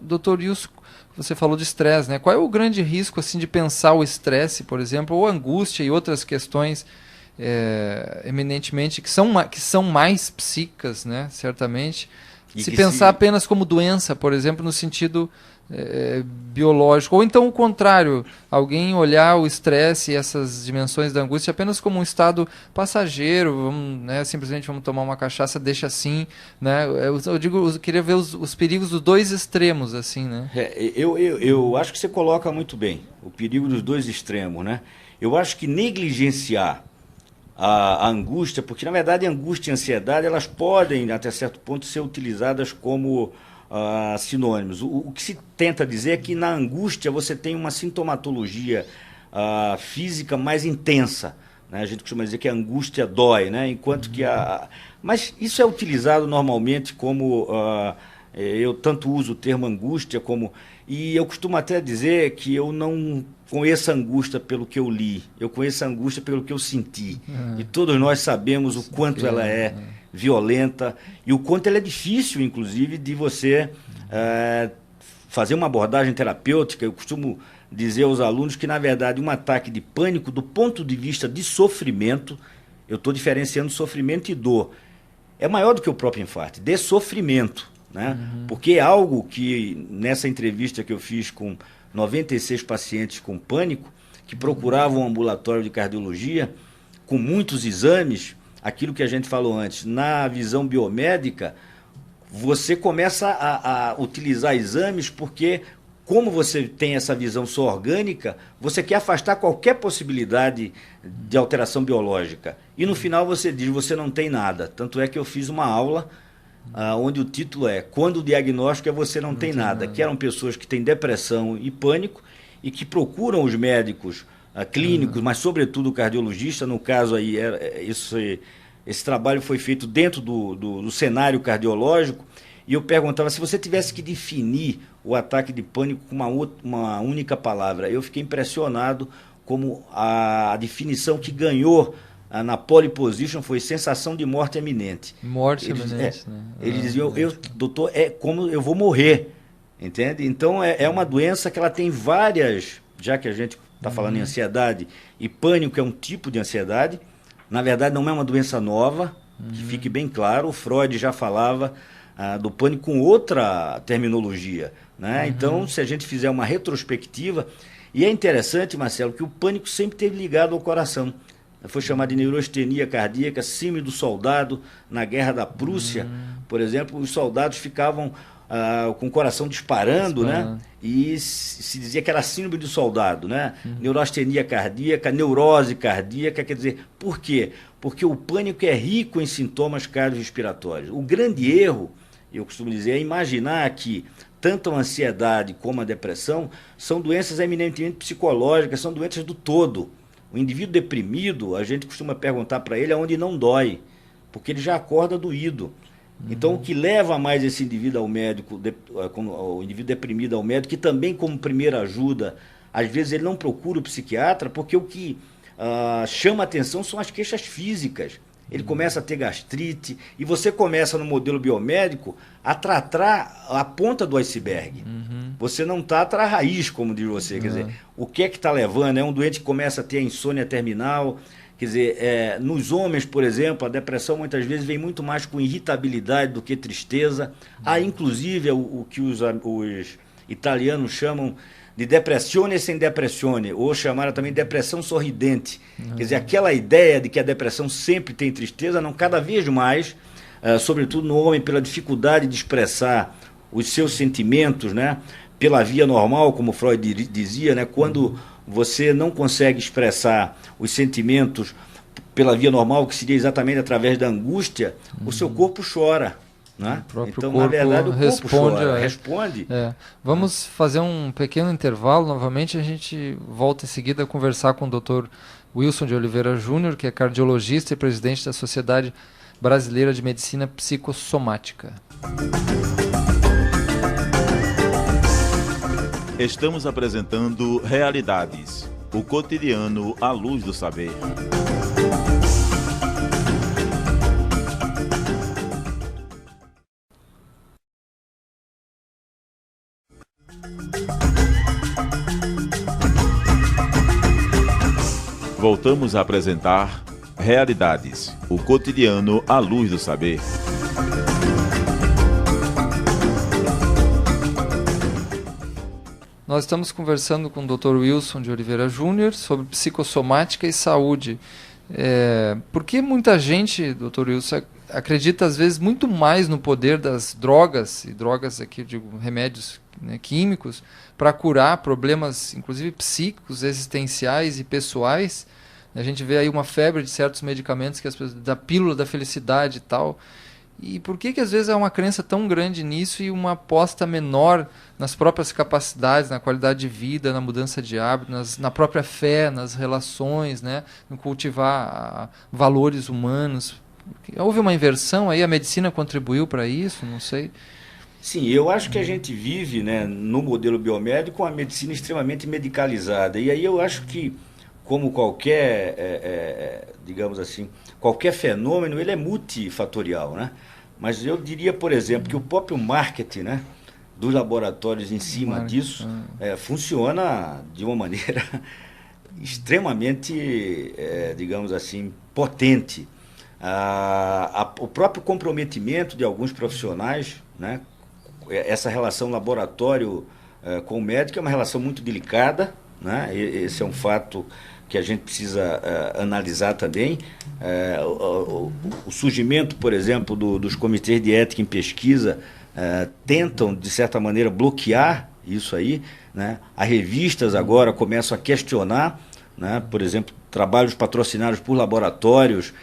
doutor Wilson, você falou de estresse, né? Qual é o grande risco assim, de pensar o estresse, por exemplo, ou angústia e outras questões eminentemente que são mais psíquicas, né? Certamente. Se pensar apenas como doença, por exemplo, no sentido biológico, ou então o contrário, alguém olhar o estresse e essas dimensões da angústia apenas como um estado passageiro, vamos, né, simplesmente vamos tomar uma cachaça, deixa assim, né? Eu queria ver os perigos dos dois extremos, assim, né? Eu acho que você coloca muito bem o perigo dos dois extremos, né? Eu acho que negligenciar a angústia, porque na verdade a angústia e a ansiedade, elas podem até certo ponto ser utilizadas como sinônimos. O que se tenta dizer é que na angústia você tem uma sintomatologia física mais intensa, né? A gente costuma dizer que a angústia dói, né? Enquanto que mas isso é utilizado normalmente como eu tanto uso o termo angústia como, e eu costumo até dizer que eu não conheço a angústia pelo que eu li, eu conheço a angústia pelo que eu senti. E todos nós sabemos o quanto ela é violenta e o quanto ela é difícil, inclusive, de você fazer uma abordagem terapêutica. Eu costumo dizer aos alunos que, na verdade, um ataque de pânico, do ponto de vista de sofrimento, eu estou diferenciando sofrimento e dor, é maior do que o próprio infarto, de sofrimento, né? Porque é algo que, nessa entrevista que eu fiz com 96 pacientes com pânico, que procuravam um ambulatório de cardiologia, com muitos exames, aquilo que a gente falou antes, na visão biomédica, você começa a utilizar exames porque, como você tem essa visão só orgânica, você quer afastar qualquer possibilidade de alteração biológica. E no final você diz, você não tem nada. Tanto é que eu fiz uma aula onde o título é Quando o diagnóstico é você não tem nada, que eram pessoas que têm depressão e pânico e que procuram os médicos clínicos, mas sobretudo o cardiologista. No caso aí, esse trabalho foi feito dentro do cenário cardiológico, e eu perguntava se você tivesse que definir o ataque de pânico com uma única palavra. Eu fiquei impressionado como a definição que ganhou na pole position foi sensação de morte iminente. Morte iminente, né? Eles diziam, doutor, é como eu vou morrer, entende? Então é uma doença que ela tem várias, já que a gente está falando em ansiedade, e pânico é um tipo de ansiedade. Na verdade, não é uma doença nova, que fique bem claro. O Freud já falava do pânico com outra terminologia, né? Então, se a gente fizer uma retrospectiva, e é interessante, Marcelo, que o pânico sempre esteve ligado ao coração. Foi chamado de neurastenia cardíaca, síndrome do soldado. Na Guerra da Prússia, por exemplo, os soldados ficavam com o coração disparando, né? E se dizia que era síndrome do soldado, né? Neurastenia cardíaca, neurose cardíaca, quer dizer, por quê? Porque o pânico é rico em sintomas cardiorrespiratórios. O grande erro, eu costumo dizer, é imaginar que tanto a ansiedade como a depressão são doenças eminentemente psicológicas, são doenças do todo. O indivíduo deprimido, a gente costuma perguntar para ele aonde não dói, porque ele já acorda doído. Então, o que leva mais esse indivíduo ao médico, o indivíduo deprimido ao médico, que também como primeira ajuda, às vezes ele não procura o psiquiatra, porque o que chama atenção são as queixas físicas. Ele começa a ter gastrite, e você começa no modelo biomédico a tratar a ponta do iceberg. Você não trata a raiz, como diz você. Quer dizer, o que é que está levando? É um doente que começa a ter a insônia terminal, Quer dizer, nos homens, por exemplo, a depressão muitas vezes vem muito mais com irritabilidade do que tristeza. Há, inclusive, o que os italianos chamam de depressione sem depressione, ou chamaram também de depressão sorridente. Quer dizer, aquela ideia de que a depressão sempre tem tristeza, não, cada vez mais, sobretudo no homem, pela dificuldade de expressar os seus sentimentos, né, pela via normal, como Freud dizia, né, quando você não consegue expressar os sentimentos pela via normal, que seria exatamente através da angústia, o seu corpo chora. Né? Então, na verdade, o corpo responde. Vamos fazer um pequeno intervalo. Novamente, a gente volta em seguida a conversar com o Dr. Wilson de Oliveira Júnior, que é cardiologista e presidente da Sociedade Brasileira de Medicina Psicossomática. Estamos apresentando Realidades, o cotidiano à luz do saber. Voltamos a apresentar Realidades, o cotidiano à luz do saber. Nós estamos conversando com o Dr. Wilson de Oliveira Júnior sobre psicossomática e saúde. Por que muita gente, Dr. Wilson, acredita às vezes muito mais no poder das drogas, e drogas aqui eu digo remédios, né, químicos, para curar problemas, inclusive psíquicos, existenciais e pessoais? A gente vê aí uma febre de certos medicamentos, que as pessoas, da pílula da felicidade e tal. E por que às vezes há uma crença tão grande nisso e uma aposta menor nas próprias capacidades, na qualidade de vida, na mudança de hábito, na própria fé, nas relações, né, no cultivar valores humanos? Houve uma inversão aí, a medicina contribuiu para isso, não sei. Sim, eu acho que a gente vive, né, no modelo biomédico uma medicina extremamente medicalizada. E aí eu acho que, como qualquer, digamos assim, qualquer fenômeno, ele é multifatorial, né? Mas eu diria, por exemplo, que o próprio marketing, né, dos laboratórios em cima disso funciona de uma maneira extremamente, digamos assim, potente. O próprio comprometimento de alguns profissionais, né, essa relação laboratório com o médico é uma relação muito delicada, né? Esse é um fato que a gente precisa analisar também. O surgimento, por exemplo, dos comitês de ética em pesquisa tentam, de certa maneira, bloquear isso aí, né? As revistas agora começam a questionar, né? Por exemplo, trabalhos patrocinados por laboratórios,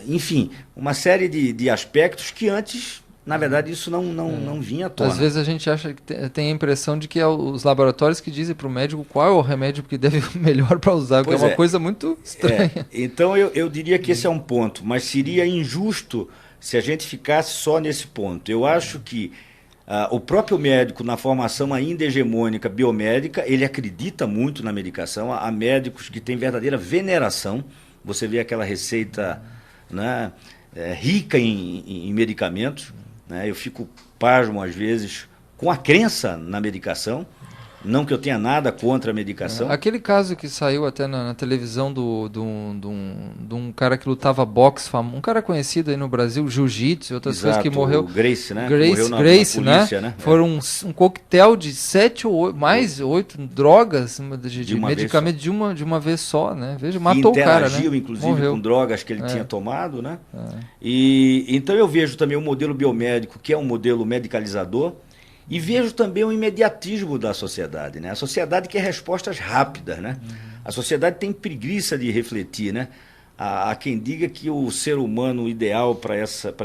enfim, uma série de aspectos que antes, na verdade, isso não vinha à tona. Às vezes a gente acha que tem a impressão de que é os laboratórios que dizem para o médico qual é o remédio que deve melhor para usar, que é uma coisa muito estranha. Então eu diria que esse é um ponto, mas seria injusto se a gente ficasse só nesse ponto. Eu acho que o próprio médico, na formação ainda hegemônica biomédica, ele acredita muito na medicação. Há médicos que têm verdadeira veneração. Você vê aquela receita, né, rica em medicamentos. Né? Eu fico pasmo, às vezes, com a crença na medicação. Não que eu tenha nada contra a medicação. Aquele caso que saiu até na televisão de um cara que lutava boxe, um cara conhecido aí no Brasil, jiu-jitsu e outras coisas, que morreu. O Gracie, né? Gracie, morreu na polícia, né? Foram um coquetel de 7 ou 8, mais 8 drogas de medicamento de uma vez só, né? Veja, matou o cara, né? Interagiu, inclusive, com drogas que ele tinha tomado, né? E então eu vejo também o modelo biomédico, que é um modelo medicalizador. E vejo também o imediatismo da sociedade, né? A sociedade quer respostas rápidas, né? A sociedade tem preguiça de refletir, né? Há quem diga que o ser humano ideal para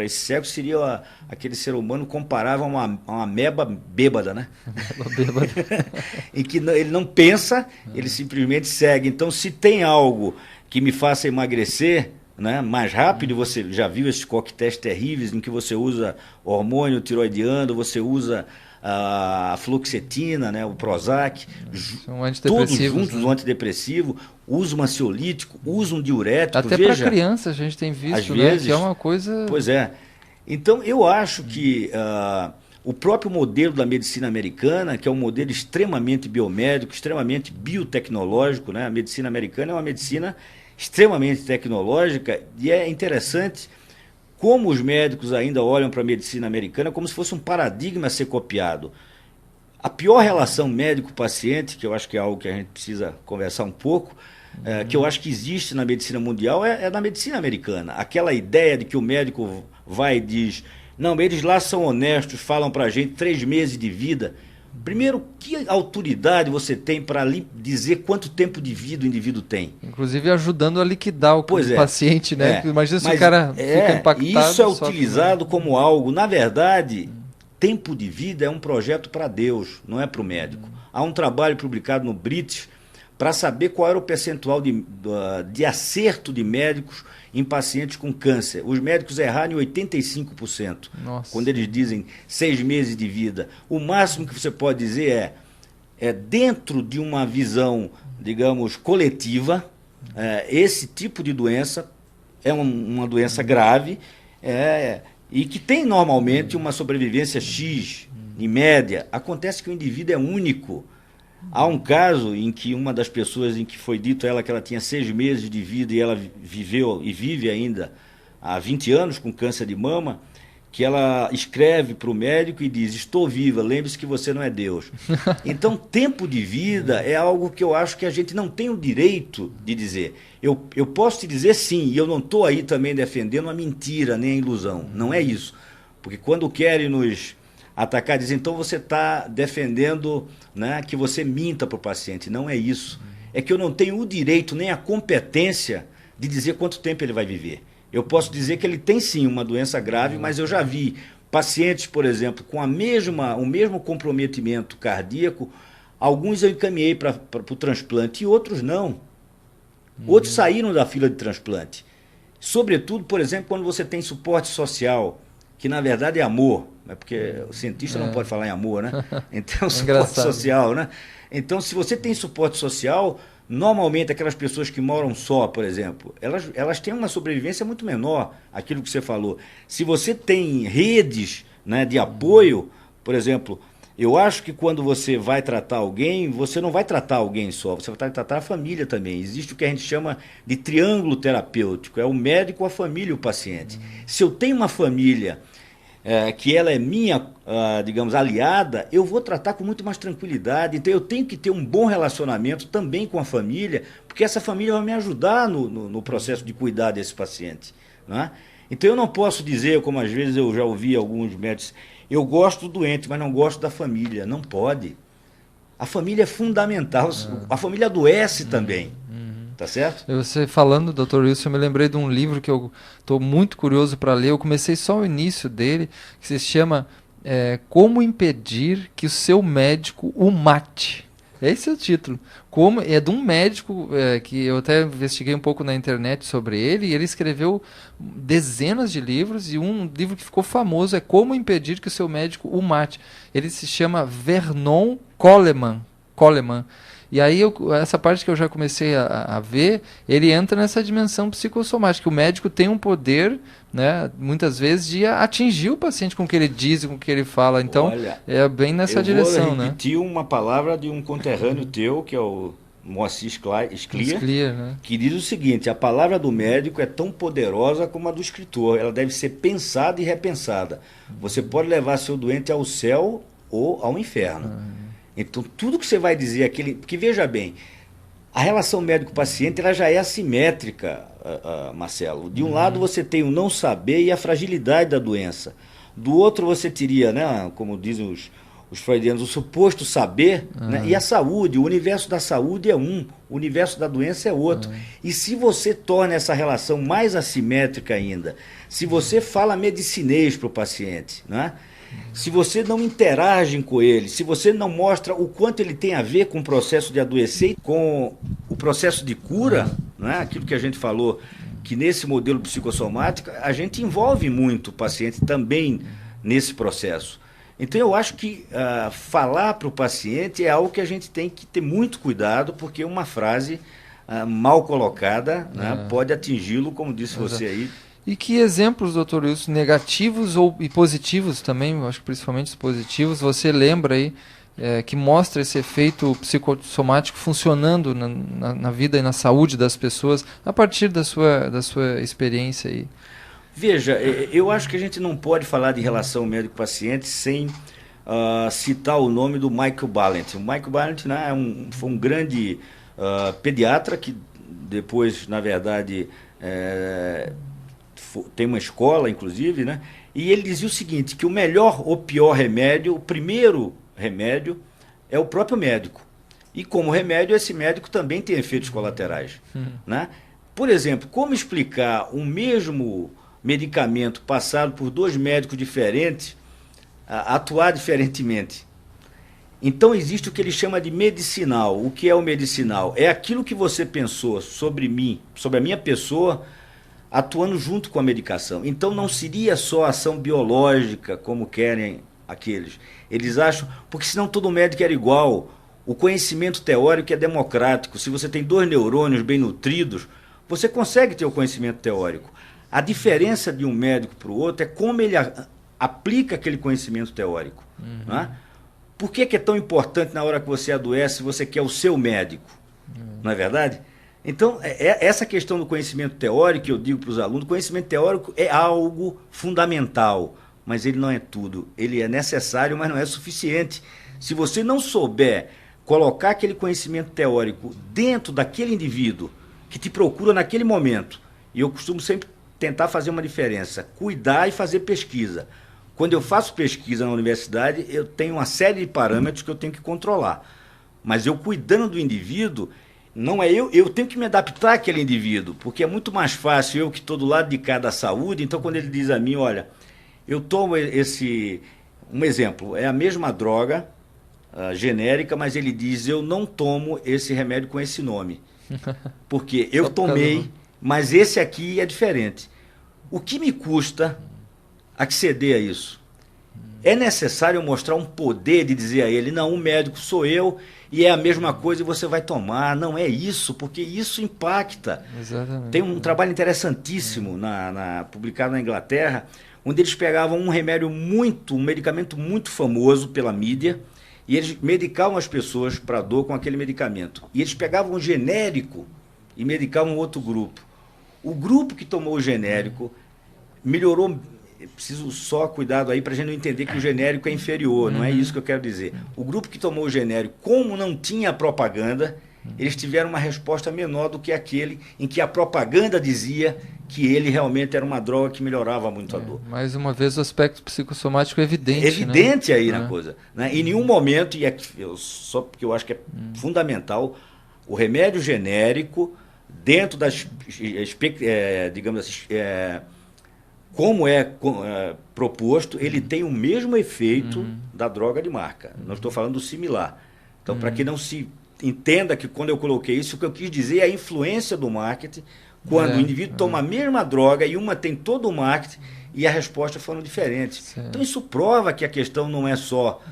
esse século seria aquele ser humano comparável a uma ameba bêbada, né? Em que ele não pensa, ele simplesmente segue. Então, se tem algo que me faça emagrecer, né, mais rápido, você já viu esses coquetéis terríveis em que você usa hormônio tiroidiano, você usa a fluoxetina, né, o Prozac, todos juntos, né? Um antidepressivo, usa um ansiolítico, usa um diurético. Até para criança a gente tem visto, né, vezes, que é uma coisa... Pois é. Então eu acho que o próprio modelo da medicina americana, que é um modelo extremamente biomédico, extremamente biotecnológico, né? A medicina americana é uma medicina extremamente tecnológica, e é interessante como os médicos ainda olham para a medicina americana como se fosse um paradigma a ser copiado. A pior relação médico-paciente, que eu acho que é algo que a gente precisa conversar um pouco, que eu acho que existe na medicina mundial, é na medicina americana. Aquela ideia de que o médico vai e diz, não, eles lá são honestos, falam para a gente 3 meses de vida. Primeiro, que autoridade você tem para dizer quanto tempo de vida o indivíduo tem? Inclusive ajudando a liquidar o paciente, né? Imagina se o cara fica impactado. Isso é utilizado como algo, na verdade, tempo de vida é um projeto para Deus, não é para o médico. Há um trabalho publicado no British para saber qual era o percentual de acerto de médicos em pacientes com câncer. Os médicos erraram em 85%. Nossa. Quando eles dizem 6 meses de vida. O máximo que você pode dizer é dentro de uma visão, digamos, coletiva, esse tipo de doença é uma doença grave e que tem normalmente uma sobrevivência X, em média. Acontece que o indivíduo é único. Há um caso em que uma das pessoas em que foi dito a ela que ela tinha 6 meses de vida e ela viveu e vive ainda há 20 anos com câncer de mama, que ela escreve para o médico e diz, estou viva, lembre-se que você não é Deus. Então, tempo de vida é algo que eu acho que a gente não tem o direito de dizer. Eu posso te dizer sim, e eu não estou aí também defendendo a mentira nem a ilusão, não é isso. Porque quando querem nos atacar, diz, então você está defendendo, né, que você minta para o paciente. Não é isso. É que eu não tenho o direito nem a competência de dizer quanto tempo ele vai viver. Eu posso dizer que ele tem sim uma doença grave, mas eu já vi pacientes, por exemplo, com o mesmo comprometimento cardíaco, alguns eu encaminhei para o transplante e outros não. Outros saíram da fila de transplante. Sobretudo, por exemplo, quando você tem suporte social, que na verdade é amor, porque o cientista não pode falar em amor, né? Então, suporte social, né? Então, se você tem suporte social, normalmente aquelas pessoas que moram só, por exemplo, elas têm uma sobrevivência muito menor, aquilo que você falou. Se você tem redes, né, de apoio, por exemplo, eu acho que quando você vai tratar alguém, você não vai tratar alguém só, você vai tratar a família também. Existe o que a gente chama de triângulo terapêutico, é o médico, a família e o paciente. Se eu tenho uma família que ela é minha, digamos, aliada, eu vou tratar com muito mais tranquilidade. Então eu tenho que ter um bom relacionamento também com a família, porque essa família vai me ajudar no processo de cuidar desse paciente, né? Então eu não posso dizer, como às vezes eu já ouvi alguns médicos, eu gosto do doente, mas não gosto da família. Não pode. A família é fundamental, a família adoece também. Tá certo? Você falando, Dr. Wilson, eu me lembrei de um livro que eu estou muito curioso para ler. Eu comecei só o início dele, que se chama Como Impedir que o Seu Médico o Mate. Esse é o título. É de um médico que eu até investiguei um pouco na internet sobre ele, e ele escreveu dezenas de livros, e um livro que ficou famoso é Como Impedir que o Seu Médico o Mate. Ele se chama Vernon Coleman. E aí, essa parte que eu já comecei a ver, ele entra nessa dimensão psicossomática. O médico tem um poder, né, muitas vezes, de atingir o paciente com o que ele diz e com o que ele fala. Então, olha, é bem nessa direção. Eu vou repetir uma palavra de um conterrâneo teu, que é o Moacir Scliar, né? Que diz o seguinte: a palavra do médico é tão poderosa como a do escritor. Ela deve ser pensada e repensada. Você pode levar seu doente ao céu ou ao inferno. Então, tudo que você vai dizer, porque veja bem, a relação médico-paciente ela já é assimétrica, Marcelo. De um lado você tem o não saber e a fragilidade da doença. Do outro você teria, né, como dizem os freudianos, o suposto saber, né, e a saúde. O universo da saúde é um, o universo da doença é outro. E se você torna essa relação mais assimétrica ainda, se você fala medicinês para o paciente, né? Se você não interage com ele, se você não mostra o quanto ele tem a ver com o processo de adoecer, com o processo de cura, né? Aquilo que a gente falou, que nesse modelo psicossomático, a gente envolve muito o paciente também nesse processo. Então eu acho que falar para o paciente é algo que a gente tem que ter muito cuidado, porque uma frase mal colocada, né, pode atingi-lo, como disse você aí. E que exemplos, doutor Wilson, negativos e positivos também, acho que principalmente os positivos, você lembra aí que mostra esse efeito psicossomático funcionando na vida e na saúde das pessoas, a partir da sua experiência aí. Veja, eu acho que a gente não pode falar de relação médico-paciente sem citar o nome do Michael Balint. O Michael Balint, né, foi um grande pediatra que depois, na verdade, tem uma escola, inclusive, né? E ele dizia o seguinte, que o melhor ou pior remédio, o primeiro remédio, é o próprio médico. E como remédio, esse médico também tem efeitos colaterais. Né? Por exemplo, como explicar o mesmo medicamento passado por 2 médicos diferentes atuar diferentemente? Então existe o que ele chama de medicinal. O que é o medicinal? É aquilo que você pensou sobre mim, sobre a minha pessoa, atuando junto com a medicação. Então não seria só ação biológica, como querem aqueles. Eles acham, porque senão todo médico era igual. O conhecimento teórico é democrático. Se você tem 2 neurônios bem nutridos, você consegue ter o conhecimento teórico. A diferença de um médico para o outro é como ele aplica aquele conhecimento teórico. Né? Por que é tão importante na hora que você adoece, você quer o seu médico? Não é verdade? Então, essa questão do conhecimento teórico, que eu digo para os alunos, o conhecimento teórico é algo fundamental, mas ele não é tudo. Ele é necessário, mas não é suficiente. Se você não souber colocar aquele conhecimento teórico dentro daquele indivíduo que te procura naquele momento, e eu costumo sempre tentar fazer uma diferença, cuidar e fazer pesquisa. Quando eu faço pesquisa na universidade, eu tenho uma série de parâmetros que eu tenho que controlar. Mas eu cuidando do indivíduo, não é eu tenho que me adaptar àquele indivíduo, porque é muito mais fácil eu que estou do lado de cá da saúde. Então quando ele diz a mim, olha, eu tomo um exemplo, é a mesma droga genérica, mas ele diz, eu não tomo esse remédio com esse nome, porque eu tomei, mas esse aqui é diferente. O que me custa acceder a isso? É necessário mostrar um poder de dizer a ele, não, o médico sou eu e é a mesma coisa e você vai tomar. Não é isso, porque isso impacta. Exatamente. Tem um trabalho interessantíssimo publicado na Inglaterra, onde eles pegavam um medicamento muito famoso pela mídia, e eles medicavam as pessoas para dor com aquele medicamento. E eles pegavam um genérico e medicavam outro grupo. O grupo que tomou o genérico melhorou. Preciso só cuidado aí para a gente não entender que o genérico é inferior, não é isso que eu quero dizer. O grupo que tomou o genérico, como não tinha propaganda, eles tiveram uma resposta menor do que aquele em que a propaganda dizia que ele realmente era uma droga que melhorava muito a dor. Mais uma vez o aspecto psicossomático é evidente. É evidente, né? Aí na coisa. Né? Em nenhum momento, só porque eu acho que é fundamental, o remédio genérico, dentro das, digamos assim, como é proposto, ele tem o mesmo efeito da droga de marca. Não estou falando do similar. Então, para que não se entenda que quando eu coloquei isso, o que eu quis dizer é a influência do marketing, quando o indivíduo toma a mesma droga e uma tem todo o marketing e a resposta foram diferentes. Certo. Então, isso prova que a questão não é só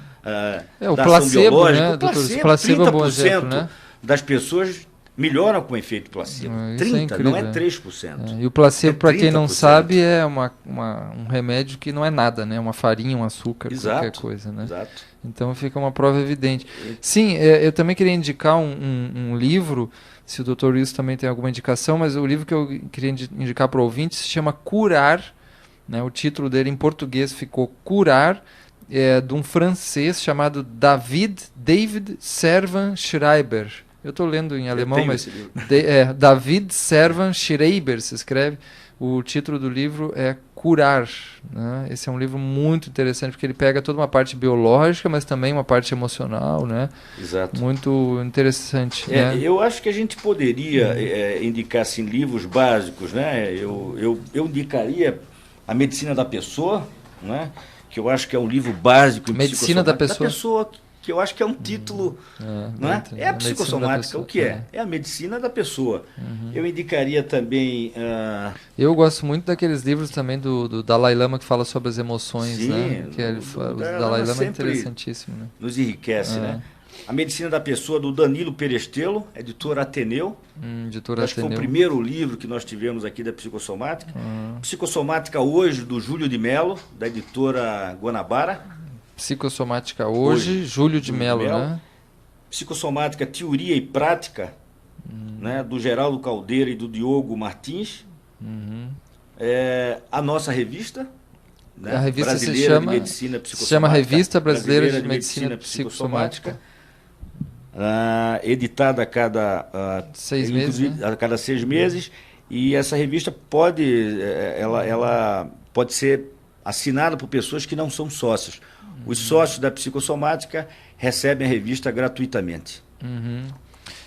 o da placebo, ação biológica. Né, o placebo, placebo 30% é um bom exemplo, né? das pessoas melhoram com efeito placebo. 30%, não é 3%. E o placebo, para quem não sabe, é um remédio que não é nada, né? Uma farinha, um açúcar, qualquer coisa, né? Exato. Então fica uma prova evidente. Sim, eu também queria indicar um livro, se o Dr. Wilson também tem alguma indicação, mas o livro que eu queria indicar para o ouvinte se chama Curar, né? O título dele em português ficou Curar, de um francês chamado David Servan Schreiber. Eu estou lendo em alemão, mas David Servan Schreiber se escreve. O título do livro é Curar. Né? Esse é um livro muito interessante, porque ele pega toda uma parte biológica, mas também uma parte emocional. Né? Exato. Muito interessante. Né? Eu acho que a gente poderia indicar assim, livros básicos. Né? Eu indicaria A Medicina da Pessoa, né? Que eu acho que é um livro básico. Medicina da Pessoa. Que eu acho que é um título, não é? É a psicossomática, o que é? É a medicina da pessoa. Eu indicaria também... Eu gosto muito daqueles livros também do Dalai Lama que fala sobre as emoções, sim, né? O Dalai Lama é interessantíssimo, né? Nos enriquece, né? A Medicina da Pessoa, do Danilo Perestelo, editora Ateneu. Acho que foi o primeiro livro que nós tivemos aqui da psicossomática. Psicossomática hoje, do Júlio de Mello, da editora Guanabara. Psicossomática hoje, Júlio de Mello, né? Psicossomática, teoria e prática, né, do Geraldo Caldeira e do Diogo Martins. A nossa revista, né, a revista brasileira de medicina psicossomática, se chama Revista Brasileira de Medicina Psicossomática. Editada a cada 6 meses, né? a cada 6 meses, e essa revista ela pode ser assinada por pessoas que não são sócios. Os sócios da psicossomática recebem a revista gratuitamente.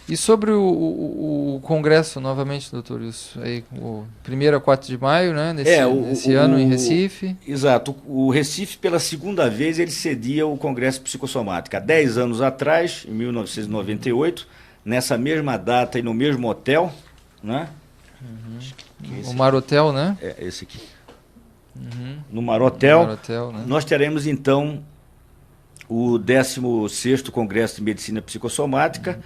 E sobre o congresso, novamente, doutor, isso aí, o 1º a 4 de maio, né, nesse ano em Recife. Exato. O Recife, pela segunda vez, ele cedia o congresso psicossomática. Há 10 anos atrás, em 1998, nessa mesma data e no mesmo hotel, né? O Marotel, né? Esse aqui. No Marotel, né? Nós teremos, então, o 16º Congresso de Medicina Psicossomática,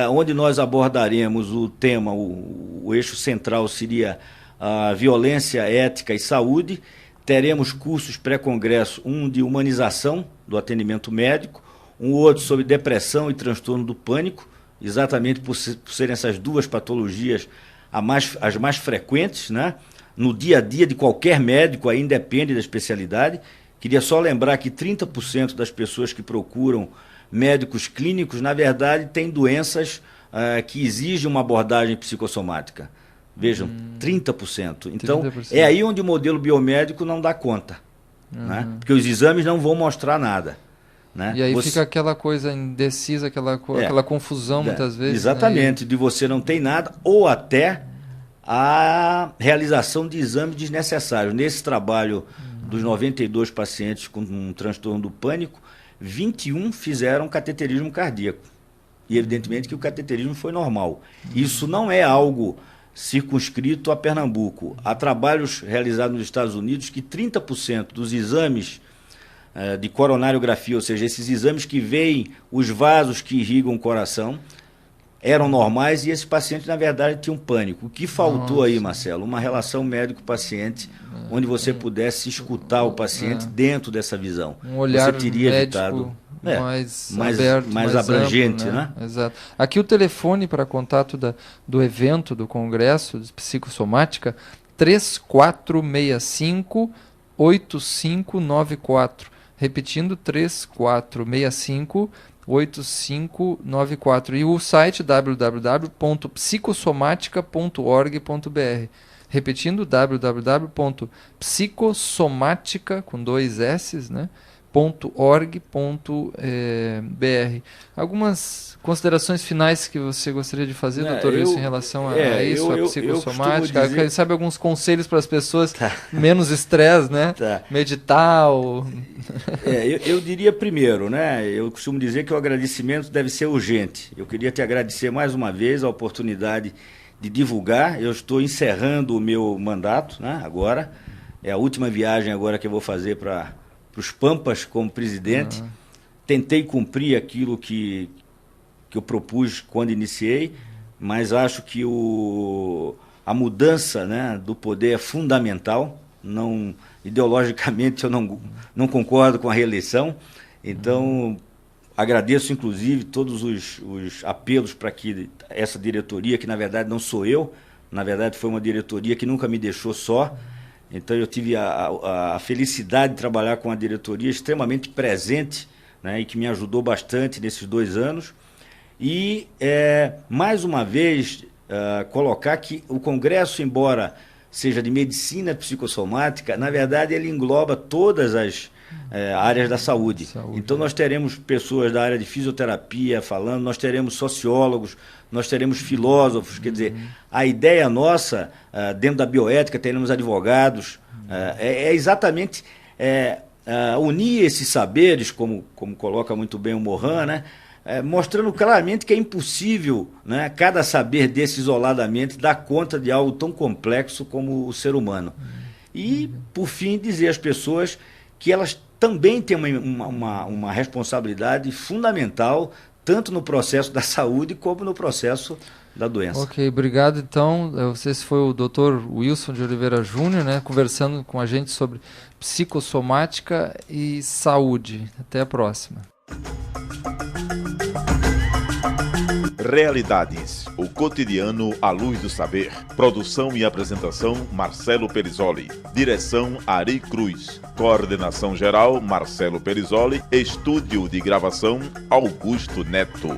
onde nós abordaremos o tema, o eixo central seria a violência, ética e saúde. Teremos cursos pré-congresso, um de humanização do atendimento médico, um outro sobre depressão e transtorno do pânico, exatamente por serem essas duas patologias as mais frequentes, né, no dia a dia de qualquer médico, aí independe da especialidade. Queria só lembrar que 30% das pessoas que procuram médicos clínicos, na verdade, têm doenças que exigem uma abordagem psicossomática. Vejam, 30%. Então, 30%. É aí onde o modelo biomédico não dá conta, né? Porque os exames não vão mostrar nada. Né? E aí fica aquela coisa indecisa, aquela confusão muitas vezes. Exatamente, né? De você não tem nada, ou até a realização de exames desnecessários. Nesse trabalho dos 92 pacientes com um transtorno do pânico, 21 fizeram cateterismo cardíaco. E evidentemente que o cateterismo foi normal. Isso não é algo circunscrito a Pernambuco. Há trabalhos realizados nos Estados Unidos que 30% dos exames de coronariografia, ou seja, esses exames que veem os vasos que irrigam o coração, eram normais, e esses pacientes, na verdade, tinham pânico. O que faltou aí, Marcelo? Uma relação médico-paciente, onde você pudesse escutar o paciente dentro dessa visão. Um olhar você teria médico evitado mais aberto, mais abrangente, amplo, né? Exato. Aqui o telefone para contato do evento, do congresso de psicossomática, 3465-8594. Repetindo, 3465-8594. E o site www.psicossomatica.org.br. Repetindo, www.psicossomatica, com 2 S, né? .org.br. Algumas considerações finais que você gostaria de fazer, doutor, em relação a isso, a psicossomática? Quem sabe alguns conselhos para as pessoas, menos estresse, né? Meditar. Eu diria primeiro, né? Eu costumo dizer que o agradecimento deve ser urgente. Eu queria te agradecer mais uma vez a oportunidade de divulgar. Eu estou encerrando o meu mandato, né? Agora. É a última viagem agora que eu vou fazer para os Pampas como presidente. Tentei cumprir aquilo que eu propus quando iniciei, mas acho que a mudança, né, do poder é fundamental. Ideologicamente eu não concordo com a reeleição, então agradeço inclusive todos os apelos para que essa diretoria, que na verdade não sou eu, na verdade foi uma diretoria que nunca me deixou só. Então eu tive a felicidade de trabalhar com uma diretoria extremamente presente, né, e que me ajudou bastante nesses 2 anos. E, mais uma vez, colocar que o Congresso, embora seja de medicina psicossomática, na verdade ele engloba todas as áreas da saúde. Então nós teremos pessoas da área de fisioterapia falando, nós teremos sociólogos, nós teremos filósofos, quer dizer, a ideia nossa, dentro da bioética, teremos advogados, é exatamente unir esses saberes, como coloca muito bem o Morin, né? Mostrando claramente que é impossível, né, cada saber desse isoladamente dar conta de algo tão complexo como o ser humano. E, por fim, dizer às pessoas que elas também têm uma responsabilidade fundamental, tanto no processo da saúde como no processo da doença. Ok, obrigado. Então, esse foi o Dr. Wilson de Oliveira Júnior, né, conversando com a gente sobre psicossomática e saúde. Até a próxima. Realidades, o cotidiano à luz do saber. Produção e apresentação, Marcelo Perisoli. Direção, Ari Cruz. Coordenação geral, Marcelo Perisoli. Estúdio de gravação, Augusto Neto.